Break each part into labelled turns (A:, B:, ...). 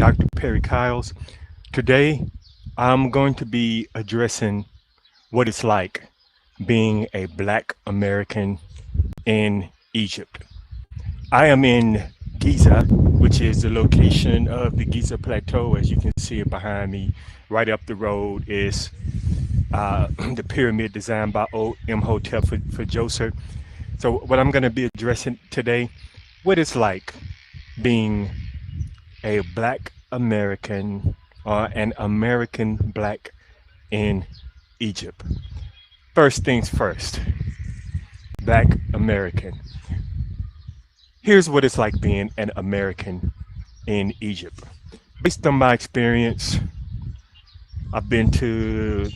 A: Dr. Perry Kyles. Today, I'm going to be addressing what it's like being a Black American in Egypt. I am in Giza, which is the location of the Giza Plateau. As you can see it behind me, right up the road is the pyramid designed by Imhotep for Djoser. So, what I'm going to be addressing today, what it's like being a Black American or an American Black in Egypt. First things first, Black American. Here's what it's like being an American in Egypt. Based on my experience, I've been to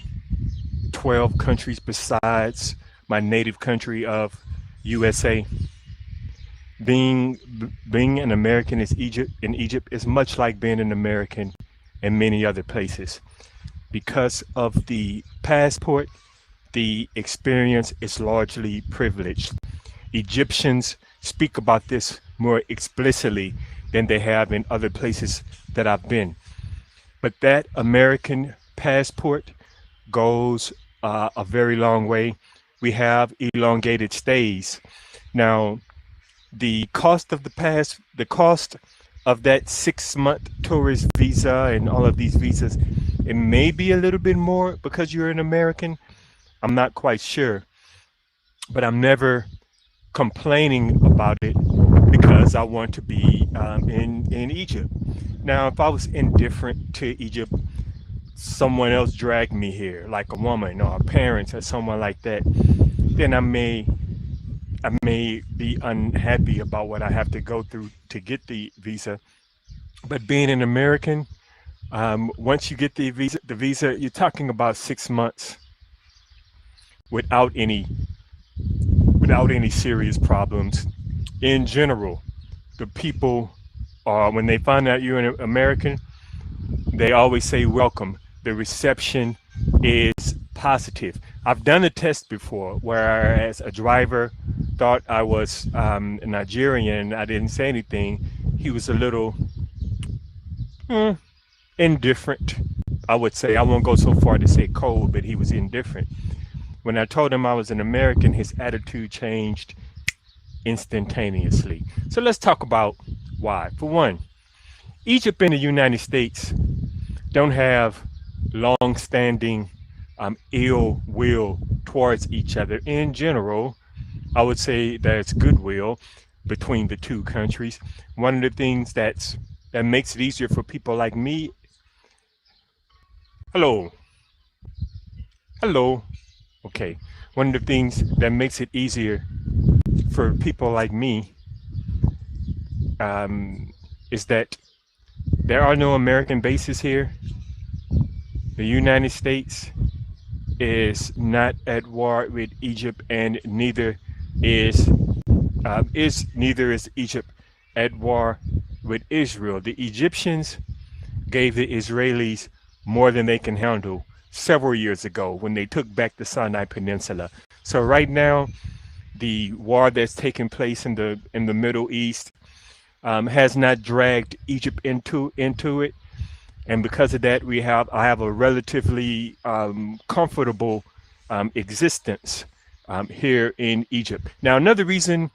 A: 12 countries besides my native country of USA. Being an American in Egypt is much like being an American in many other places. Because of the passport, the experience is largely privileged. Egyptians speak about this more explicitly than they have in other places that I've been. But that American passport goes a very long way. We have elongated stays. Now, the cost of that 6-month tourist visa and all of these visas, it may be a little bit more because you're an American. I'm not quite sure, but I'm never complaining about it because I want to be in Egypt. Now, if I was indifferent to Egypt, someone else dragged me here, like a woman or parents or someone like that, then I may be unhappy about what I have to go through to get the visa. But being an American, once you get the visa, you're talking about 6 months without any serious problems. In general, the people when they find out you're an American, they always say welcome. The reception is positive. I've done a test before, whereas a driver thought I was Nigerian. I didn't say anything. He was a little indifferent, I would say. I won't go so far to say cold, but he was indifferent. When I told him I was an American, his attitude changed instantaneously. So let's talk about why. For one, Egypt and the United States don't have long-standing ill will towards each other. In general, I would say there's goodwill between the two countries. One of the things that makes it easier for people like me. Hello. Okay. One of the things that makes it easier for people like me is that there are no American bases here. The United States is not at war with Egypt, and neither is Egypt at war with Israel. The Egyptians gave the Israelis more than they can handle several years ago when they took back the Sinai Peninsula. So right now, the war that's taking place in the Middle East has not dragged Egypt into it. And because of that, I have a relatively comfortable existence here in Egypt. Now, another reason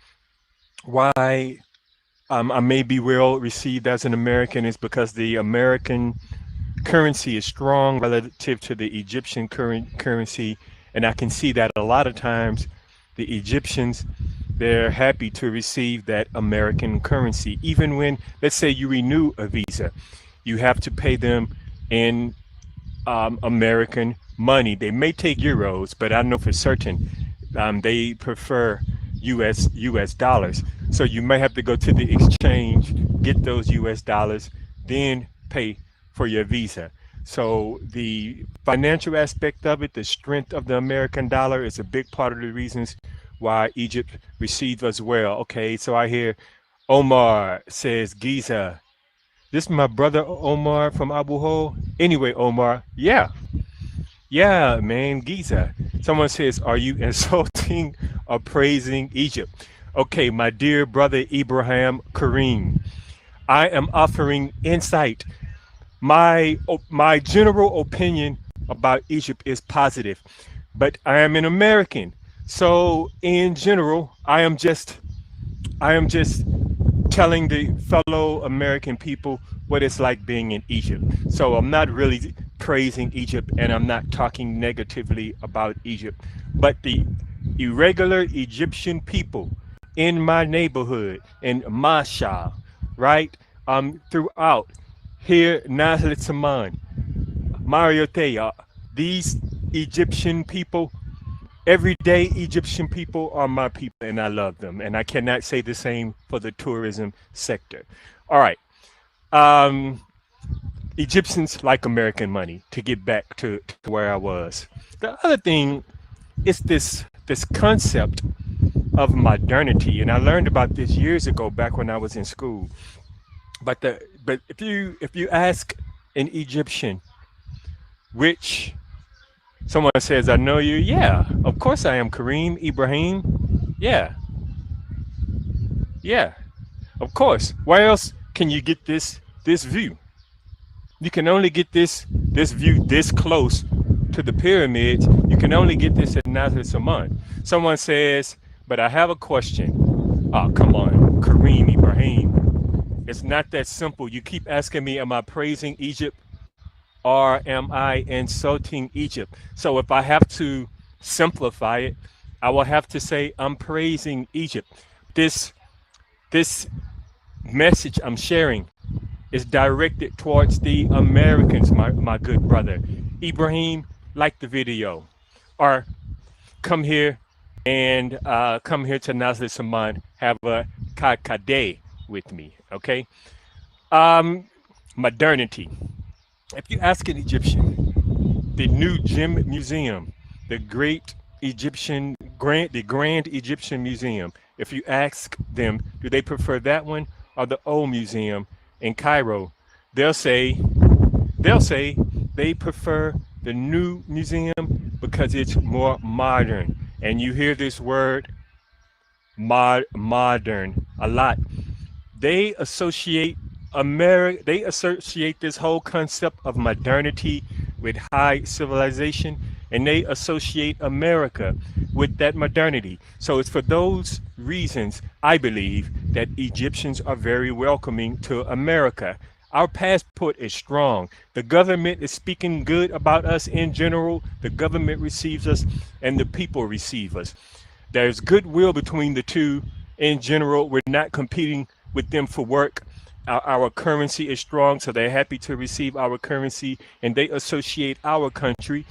A: why I may be well received as an American is because the American currency is strong relative to the Egyptian currency. And I can see that a lot of times the Egyptians, they're happy to receive that American currency. Even when, let's say you renew a visa, you have to pay them in American money. They may take euros, but I know for certain they prefer US dollars. So you may have to go to the exchange, get those US dollars, then pay for your visa. So the financial aspect of it, the strength of the American dollar, is a big part of the reasons why Egypt received us well. Okay, so I hear Omar says Giza. This is my brother Omar from Abu Hol. Anyway, Omar, yeah, man, Giza. Someone says, are you insulting or praising Egypt? Okay, my dear brother Ibrahim Kareem, I am offering insight. My general opinion about Egypt is positive, but I am an American. So in general, I am just telling the fellow American people what it's like being in Egypt. So I'm not really praising Egypt and I'm not talking negatively about Egypt. But the irregular Egyptian people in my neighborhood, in Mashal, right? Throughout here, Nazareth Saman, Mario Theya, these Egyptian people, everyday Egyptian people are my people and I love them. And I cannot say the same for the tourism sector. All right. Um, Egyptians like American money to get back to where I was. The other thing is this concept of modernity. And I learned about this years ago back when I was in school. But if you ask an Egyptian which someone says, I know you. Yeah, of course I am Kareem Ibrahim. Yeah, yeah, of course. Where else can you get this view? You can only get this view this close to the pyramids. You can only get this at Nazareth Saman. Someone says, but I have a question. Oh, come on, Kareem Ibrahim. It's not that simple. You keep asking me, am I praising Egypt or am I insulting Egypt? So if I have to simplify it, I will have to say I'm praising Egypt. This this message I'm sharing is directed towards the Americans, my good brother. Ibrahim, like the video. Or come here and come here to Nazareth Saman, have a kakade with me, okay? Um, Modernity. If you ask an Egyptian, the new Gem Museum, the great the Grand Egyptian Museum, if you ask them, do they prefer that one or the old museum in Cairo? They'll say, they'll say they prefer the new museum because it's more modern. And you hear this word modern a lot. They associate they associate this whole concept of modernity with high civilization, and they associate America with that modernity. So it's for those reasons I believe that Egyptians are very welcoming to America. Our passport is strong. The government is speaking good about us in general. The government receives us and the people receive us. There's goodwill between the two in general. We're not competing with them for work. Our currency is strong, so they're happy to receive our currency, and they associate our country,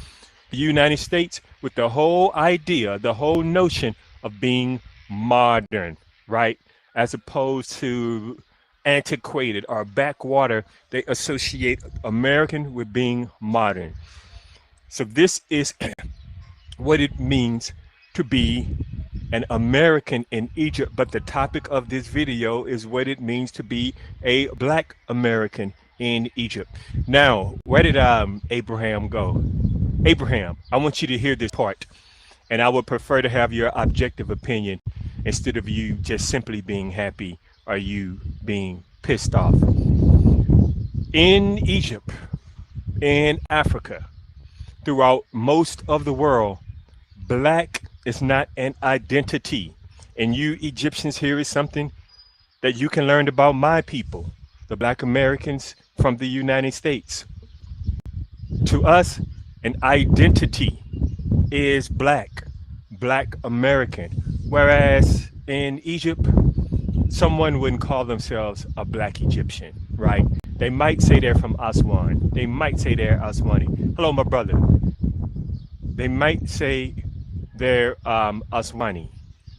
A: the United States, with the whole idea, the whole notion of being modern, right? As opposed to antiquated or backwater, they associate American with being modern. So this is what it means to be an American in Egypt, but the topic of this video is what it means to be a black American in Egypt. Now, where did Abraham go? Abraham, I want you to hear this part, and I would prefer to have your objective opinion instead of you just simply being happy or you being pissed off. In Egypt, in Africa, throughout most of the world, black is not an identity. And you Egyptians, here is something that you can learn about my people, the black Americans from the United States. To us, an identity is black American. Whereas in Egypt, someone wouldn't call themselves a black Egyptian, right? They might say they're from Aswan. They might say they're Aswani. Hello, my brother. They might say they're Aswani,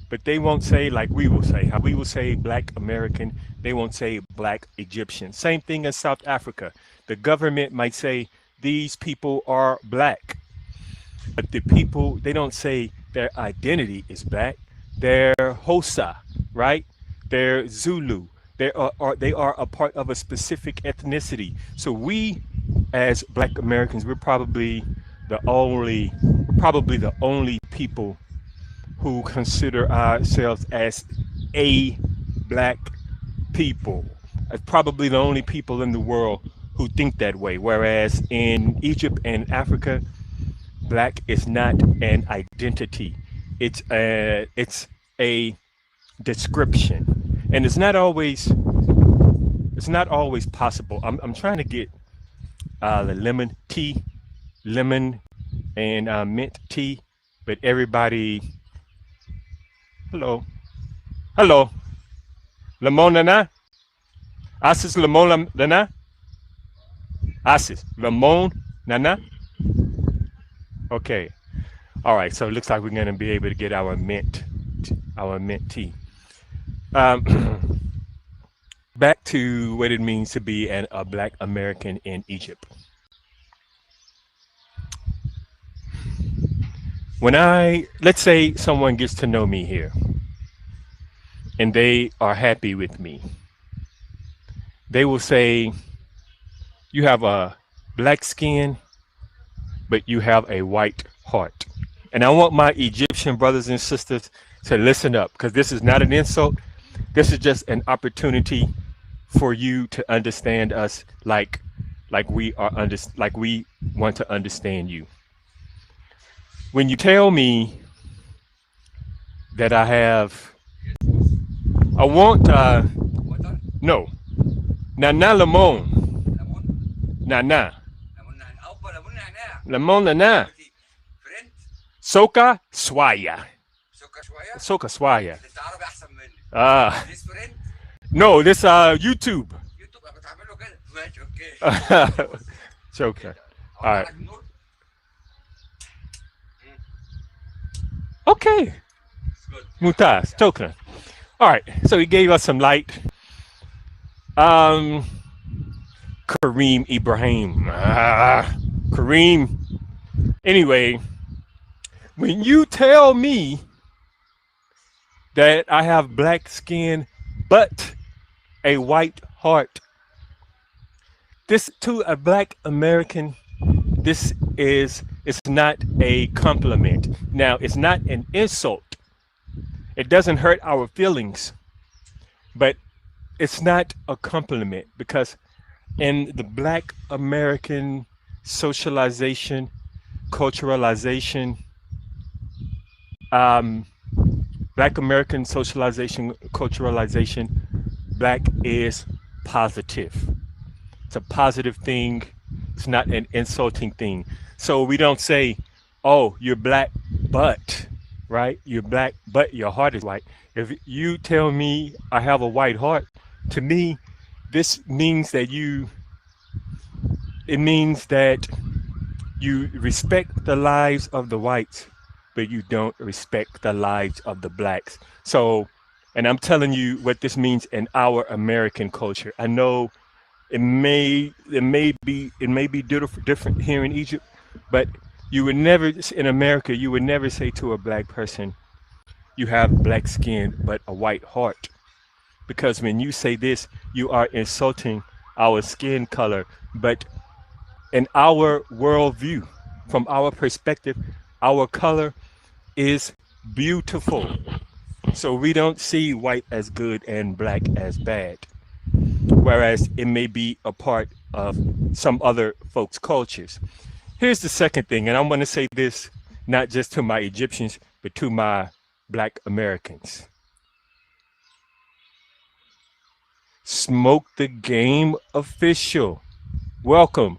A: but they won't say like we will say. How we will say black American, they won't say black Egyptian. Same thing in South Africa. The government might say these people are black, but the people, they don't say their identity is black. They're Hosa, right? They're Zulu. They are a part of a specific ethnicity. So we, as black Americans, we're probably the only people who consider ourselves as a black people. probably the only people in the world who think that way. Whereas in Egypt and Africa, black is not an identity. It's a description, and it's not always possible. I'm trying to get the lemon tea, lemon and mint tea, but everybody, hello, hello, lemon nana, asis lemon nana, asis lemon nana. Okay, all right. So it looks like we're gonna be able to get our mint tea. Um, Back to what it means to be a black American in Egypt. Let's say someone gets to know me here and they are happy with me, they will say, you have a black skin, but you have a white heart. And I want my Egyptian brothers and sisters to listen up, because this is not an insult. This is just an opportunity for you to understand us like we want to understand you. When you tell me that I want
B: Water,
A: no, nana lemon,
B: lemon,
A: nana
B: lemon nana.
A: lemon nana,
B: Pretty friend,
A: soka swaya,
B: سكر شوية.
A: soka swaya.
B: انت عربي احسن مني.
A: Ah,
B: This friend,
A: no, this YouTube.
B: يوتيوب انا بتعمله كده. ماشي اوكي.
A: Soka.
B: كده.
A: All
B: اقول
A: right.
B: لك نور.
A: Okay.
B: It's good.
A: Mutaz, Toka. All right. So he gave us some light. Um, Kareem Ibrahim. Kareem. Anyway, when you tell me that I have black skin but a white heart, this to a black American, this is it's not a compliment. Now, it's not an insult. It doesn't hurt our feelings, but it's not a compliment because in the black American socialization, culturalization, um, black American socialization, culturalization, black is positive. It's a positive thing. It's not an insulting thing. So we don't say, oh, you're black, but, right? You're black, but your heart is white. If you tell me I have a white heart, to me, this means that it means that you respect the lives of the whites, but you don't respect the lives of the blacks. So, and I'm telling you what this means in our American culture. I know it may be different here in Egypt, but you would never in America you would never say to a black person, you have black skin but a white heart, because when you say this, you are insulting our skin color. But in our worldview, from our perspective, our color is beautiful. So we don't see white as good and black as bad, whereas it may be a part of some other folks' cultures. Here's the second thing, and I'm going to say this not just to my Egyptians, but to my black Americans. Smoke the Game official. Welcome.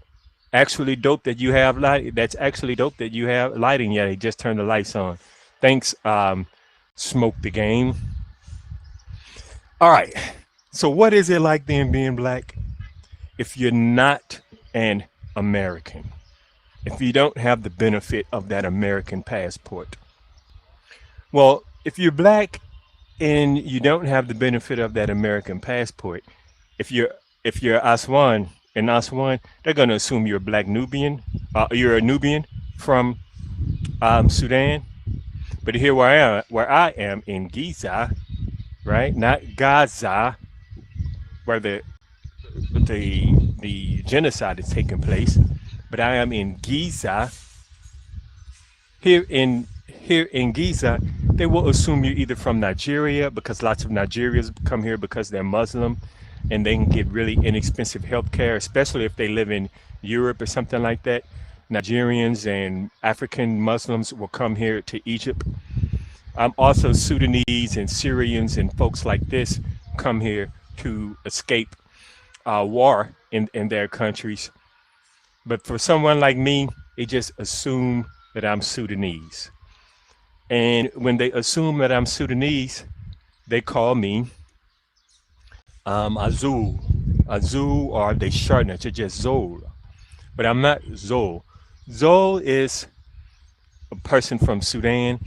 A: Actually dope that you have light. That's actually dope that you have lighting. Yeah, they just turned the lights on. Thanks, Smoke the Game. All right. So what is it like then being black if you're not an American? If you don't have the benefit of that American passport? Well, if you're black and you don't have the benefit of that American passport, if you're Aswan in Aswan, they're gonna assume you're a black Nubian. You're a Nubian from Sudan. But here where I am in Giza, right? Not Gaza, where the genocide is taking place, but I am in Giza. Here in Giza, they will assume you're either from Nigeria, because lots of Nigerians come here because they're Muslim. and they can get really inexpensive health care, especially if they live in Europe or something like that. Nigerians and African Muslims will come here to Egypt. Also, Sudanese and Syrians and folks like this come here to escape war in their countries. But for someone like me, they just assume that I'm Sudanese. And when they assume that I'm Sudanese, they call me Azul. Azul, or they shorten it to just Zol. But I'm not Zol. Zol is a person from Sudan,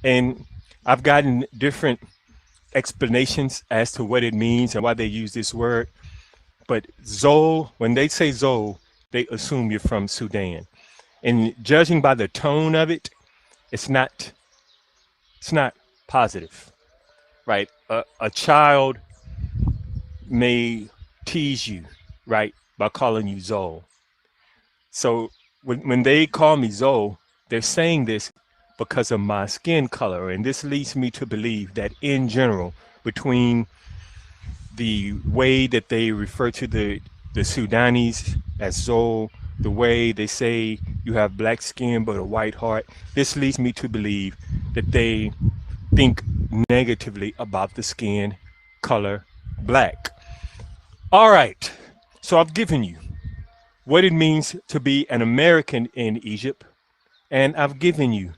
A: and I've gotten different explanations as to what it means and why they use this word. But Zol, when they say Zol, they assume you're from Sudan. And judging by the tone of it, it's not it's not positive, right? A child may tease you, right, by calling you Zol. So when they call me Zol, they're saying this because of my skin color. And this leads me to believe that in general, between the way that they refer to the Sudanese as Zol, the way they say you have black skin but a white heart, this leads me to believe that they think negatively about the skin color black. All right, so I've given you what it means to be an American in Egypt, and I've given you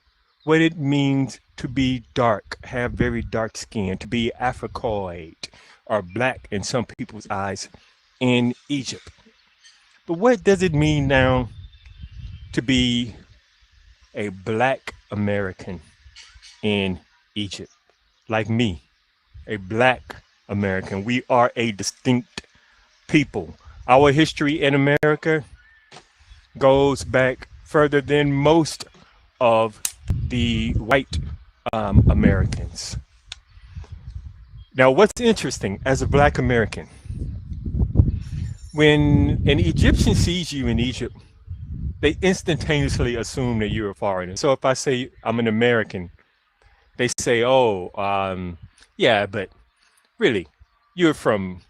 A: what it means to be dark, have very dark skin, to be Africoid or black in some people's eyes in Egypt. But what does it mean now to be a black American in Egypt? Like me, a black American. We are a distinct people. Our history in America goes back further than most of the white Americans. Now, what's interesting as a black American, when an Egyptian sees you in Egypt, they instantaneously assume that you're a foreigner. So if I say I'm an American, they say, "Oh, yeah, but really, you're from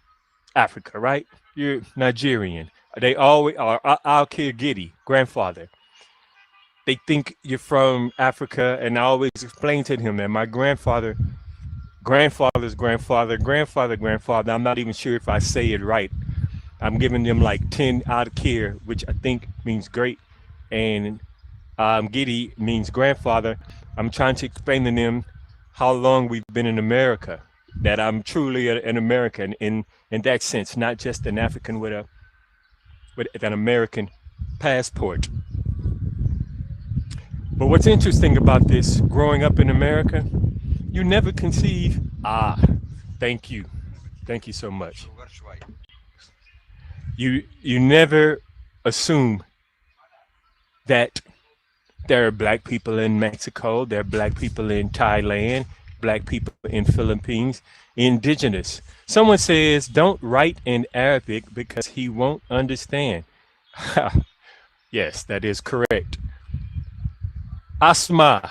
A: Africa, right? You're Nigerian." They always are Al Giddy, grandfather. They think you're from Africa, and I always explain to him that my grandfather's grandfather. I'm not even sure if I say it right. I'm giving them like 10 out of care, which I think means great, and Giddy means grandfather. I'm trying to explain to them how long we've been in America, that I'm truly an American in that sense, not just an African with an American passport. But what's interesting about this, growing up in America, you never conceive. Thank you, thank you so much.
B: صغر شوي.
A: You never assume that there are black people in Mexico, there are black people in Thailand, black people in Philippines, indigenous. Someone says, don't write in Arabic because he won't understand. Yes, that is correct. Asma.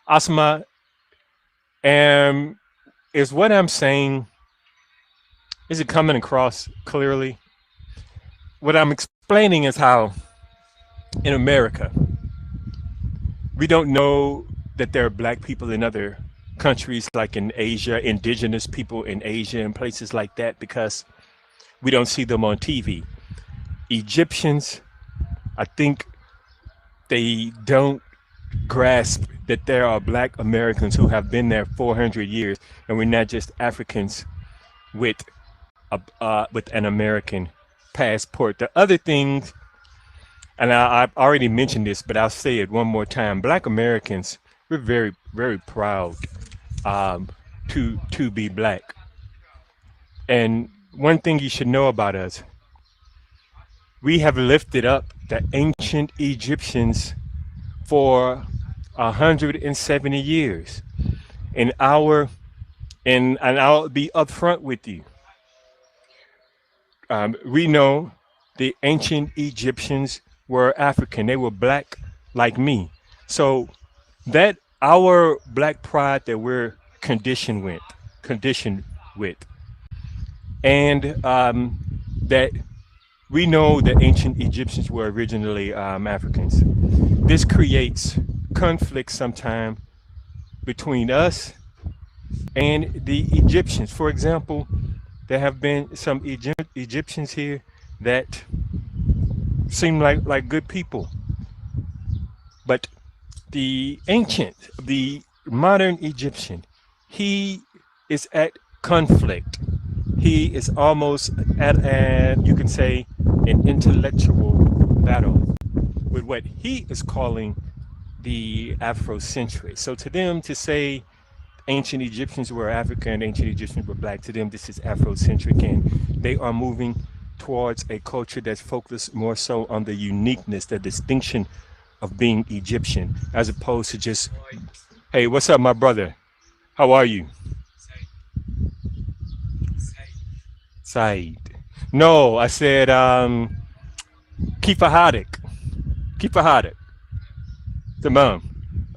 A: Asma, is what I'm saying, is it coming across clearly? What I'm explaining is how in America, we don't know that there are black people in other countries like in Asia, indigenous people in Asia and places like that, because we don't see them on TV. Egyptians, I think they don't grasp that there are black Americans who have been there 400 years, and we're not just Africans with with an American passport. The other things, and I've already mentioned this, but I'll say it one more time. Black Americans, we're very, very proud to be black. And one thing you should know about us, we have lifted up the ancient Egyptians for 170 years. And I'll be upfront with you. We know the ancient Egyptians were African. They were black like me. So that our black pride that we're conditioned with and that we know that ancient Egyptians were originally Africans. This creates conflict sometime between us and the Egyptians. For example, there have been some Egyptians here that seem like good people, but the modern Egyptian, he is at conflict. He is almost at an, you can say, an intellectual battle with what he is calling the Afrocentric. So to them, to say ancient Egyptians were African, ancient Egyptians were black, to them this is Afrocentric, and they are moving towards a culture that's focused more so on the uniqueness, the distinction of being Egyptian, as opposed to just, hey, what's up, my brother? How are you? Said. No, I said Kifa Hadik. Kifa Hadik. Tamam.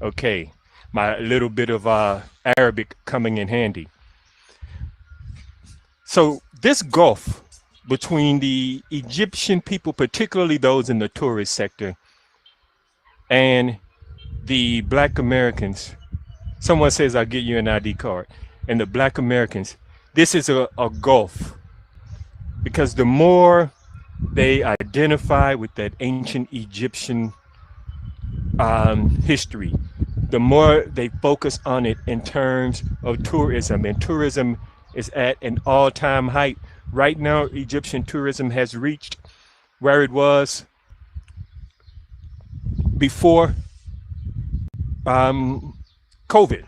A: Okay. My little bit of Arabic coming in handy. So this gulf between the Egyptian people, particularly those in the tourist sector, and the black Americans, someone says I'll get you an ID card, and the black Americans, this is a gulf, because the more they identify with that ancient Egyptian history, the more they focus on it in terms of tourism, and tourism is at an all-time height. Right now, Egyptian tourism has reached where it was before COVID.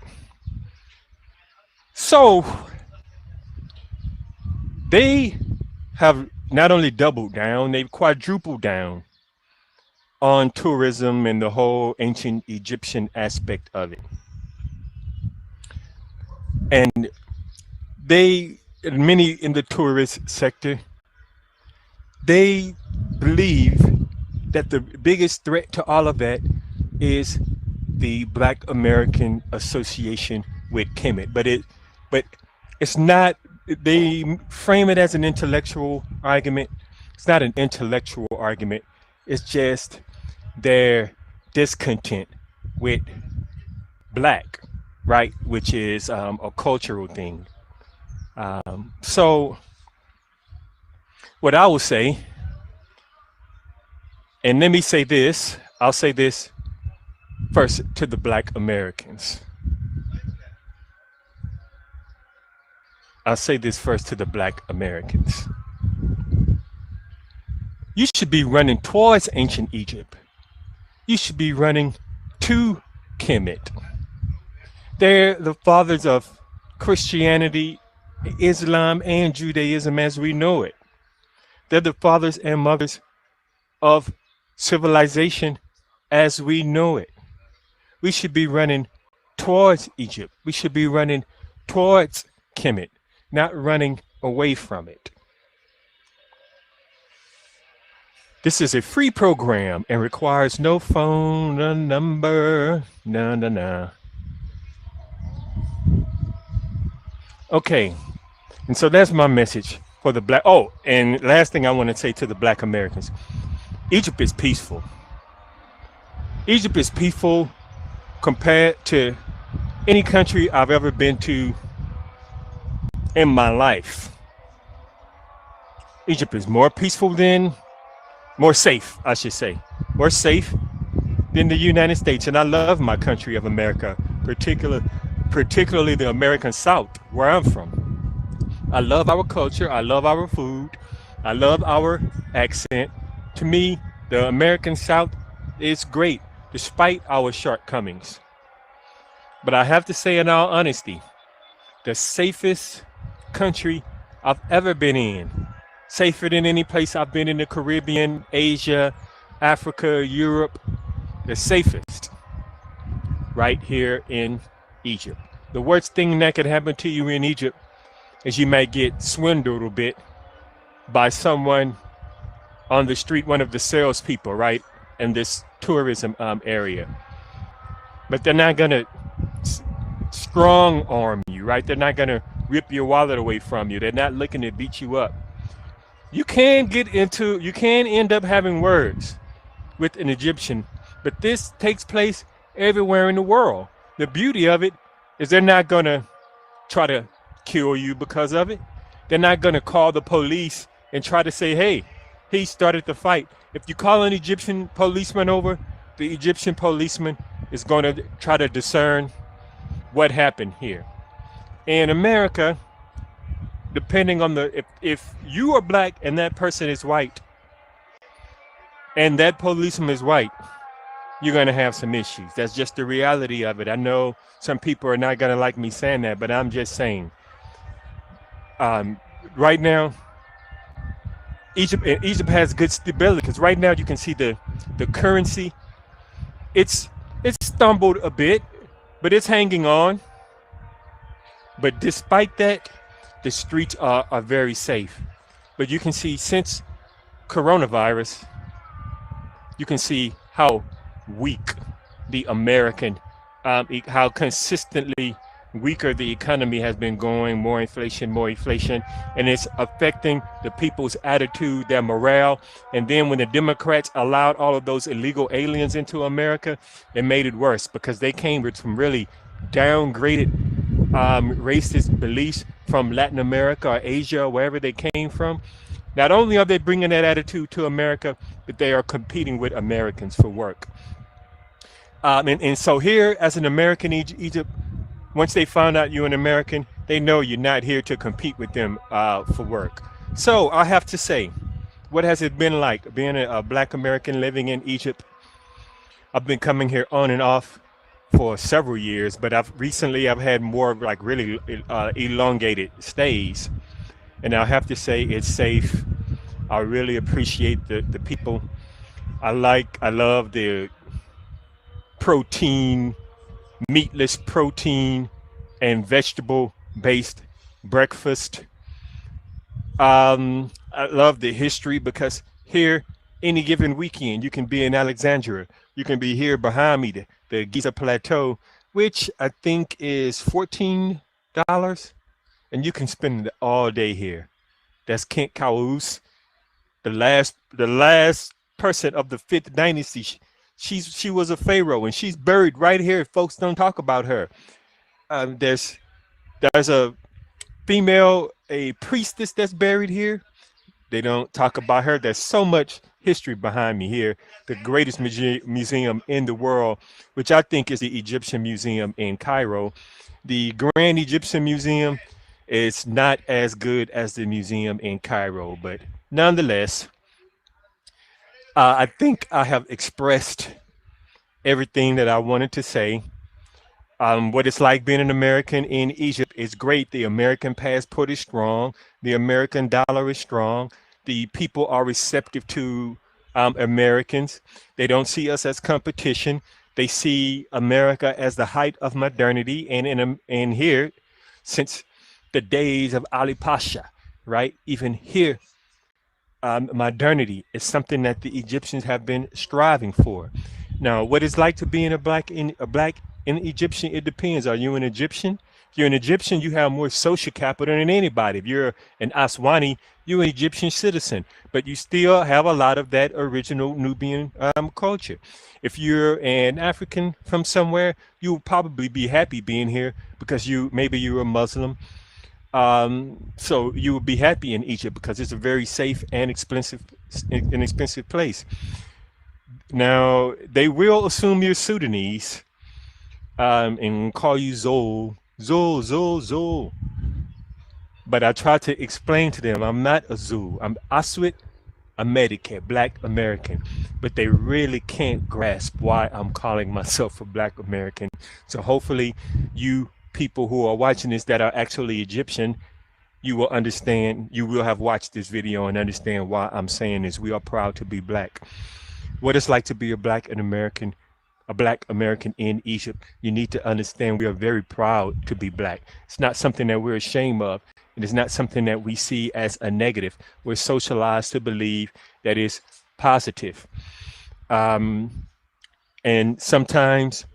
A: So they have not only doubled down, they've quadrupled down on tourism and the whole ancient Egyptian aspect of it. And many in the tourist sector, they believe that the biggest threat to all of that is the Black American Association with Kemet. But it's not, they frame it as an intellectual argument. It's not an intellectual argument. It's just their discontent with black, right? Which is a cultural thing. So what I will say, and let me say this, I'll say this first to the Black Americans. I'll say this first to the Black Americans. You should be running towards ancient Egypt. You should be running to Kemet. They're the fathers of Christianity, Islam, and Judaism as we know it. They're the fathers and mothers of civilization as we know it. We should be running towards Egypt. We should be running towards Kemet, not running away from it. This is a free program and requires no phone number. No. Okay, and so that's my message for the black. Oh, and last thing I want to say to the Black Americans, Egypt is peaceful. Egypt is peaceful compared to any country I've ever been to in my life. Egypt is more peaceful than, more safe, I should say, more safe than the United States. And I love my country of America, particularly the American South, where I'm from. I love our culture. I love our food. I love our accent. To me, the American South is great, despite our shortcomings. But I have to say, in all honesty, the safest country I've ever been in, safer than any place I've been in the Caribbean, Asia, Africa, Europe, the safest, right here in Egypt. The worst thing that could happen to you in Egypt is you might get swindled a bit by someone on the street, one of the salespeople, right, in this tourism area. But they're not gonna strong arm you, right? They're not gonna rip your wallet away from you. They're not looking to beat you up. You can end up having words with an Egyptian, but this takes place everywhere in the world. The beauty of it is they're not going to try to kill you because of it. They're not going to call the police and try to say, hey, he started the fight. If you call an Egyptian policeman over, the Egyptian policeman is going to try to discern what happened here. In America, depending on if you are black and that person is white and that policeman is white, you're going to have some issues. That's just the reality of it. I know some people are not going to like me saying that, but I'm just saying. Right now, Egypt has good stability because right now you can see the currency. It's stumbled a bit, but it's hanging on. But despite that, the streets are very safe. But you can see since coronavirus, you can see how weak the American, how consistently weaker the economy has been going, more inflation, and it's affecting the people's attitude, their morale. And then when the Democrats allowed all of those illegal aliens into America, it made it worse because they came with some really downgraded racist beliefs from Latin America or Asia or wherever they came from. Not only are they bringing that attitude to America, but they are competing with Americans for work. And so here, as an American Egypt, once they found out you're an American, they know you're not here to compete with them for work. So I have to say, what has it been like being a black American living in Egypt? I've been coming here on and off for several years, but I've had more like really elongated stays. And I have to say it's safe. I really appreciate the people. I love the protein, meatless protein and vegetable based breakfast. I love the history because here any given weekend you can be in Alexandria, you can be here behind me, the Giza Plateau, which I think is $14, and you can spend it all day here. That's Kent Kawus, the last person of the Fifth Dynasty. She was a pharaoh, and she's buried right here. Folks don't talk about her. There's a female, a priestess that's buried here. They don't talk about her. There's so much history behind me here. The greatest museum in the world, which I think is the Egyptian Museum in Cairo. The Grand Egyptian Museum is not as good as the museum in Cairo, but nonetheless, I think I have expressed everything that I wanted to say. What it's like being an American in Egypt is great. The American passport is strong. The American dollar is strong. The people are receptive to Americans. They don't see us as competition. They see America as the height of modernity. And in here, since the days of Ali Pasha, right? Even here, modernity is something that the Egyptians have been striving for. Now, what it's like to be a black in Egyptian, it depends. Are you an Egyptian? If you're an Egyptian, you have more social capital than anybody. If you're an Aswani, you're an Egyptian citizen, but you still have a lot of that original Nubian culture. If you're an African from somewhere, you'll probably be happy being here because maybe you're a Muslim. So you will be happy in Egypt because it's a very safe and inexpensive place. Now, they will assume you're Sudanese and call you Zol. But I try to explain to them, I'm not a Zul. I'm Aswit American, Black American. But they really can't grasp why I'm calling myself a Black American. So hopefully you people who are watching this that are actually Egyptian, you will understand, you will have watched this video and understand why I'm saying this. We are proud to be Black. What it's like to be a Black American in Egypt, you need to understand we are very proud to be Black. It's not something that we're ashamed of. It is not something that we see as a negative. We're socialized to believe that is positive. And sometimes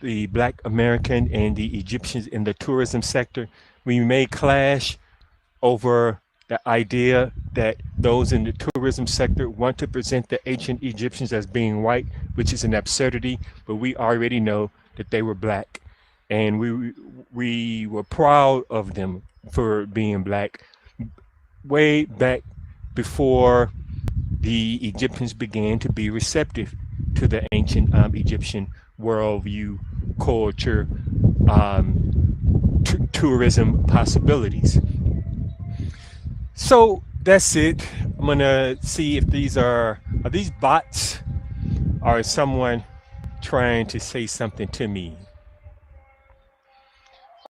A: the Black American and the Egyptians in the tourism sector We may clash over the idea that those in the tourism sector want to present the ancient Egyptians as being white, which is an absurdity, but we already know that they were black. And we were proud of them for being black way back before the Egyptians began to be receptive to the ancient Egyptian worldview, culture, tourism possibilities. So that's it. I'm gonna see if these are these bots or is someone trying to say something to me.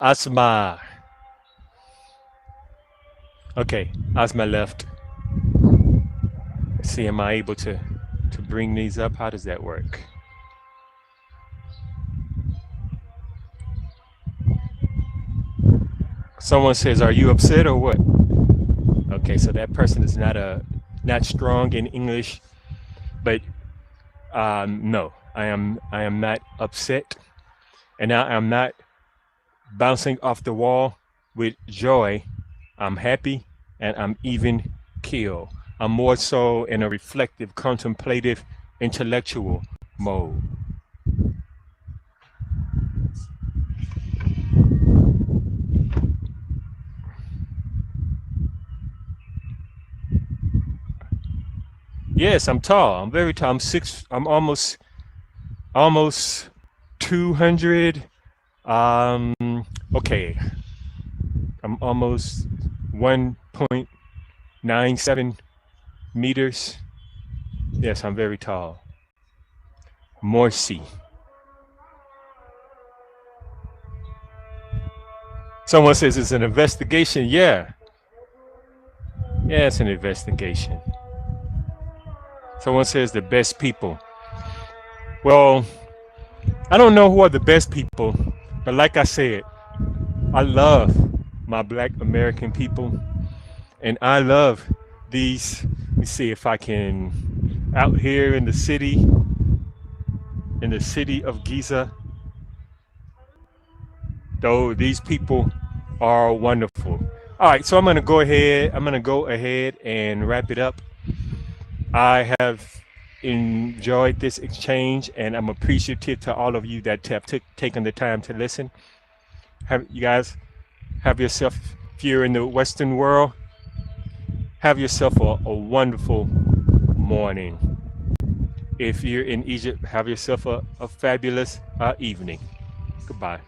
A: Asma. Okay, Asma left. Let's see, am I able to bring these up? How does that work? Someone says, "Are you upset or what?" Okay, so that person is not strong in English, but no, I am not upset, and I'm not bouncing off the wall with joy. I'm happy, and I'm even killed. I'm more so in a reflective, contemplative, intellectual mode. Yes, I'm tall. I'm very tall. I'm almost 200. Okay. I'm almost 1.97 meters. Yes, I'm very tall. Morsi. Someone says it's an investigation. Yeah. Yeah, it's an investigation. Someone says the best people. Well, I don't know who are the best people, but like I said, I love my Black American people, and I love these. Let me see if I can, out here in the city of Giza, though these people are wonderful. All right, so I'm gonna go ahead and wrap it up. I have enjoyed this exchange, and I'm appreciative to all of you that have taken the time to listen. You guys have yourself, if you're in the Western world, have yourself a wonderful morning. If you're in Egypt, have yourself a fabulous evening. Goodbye.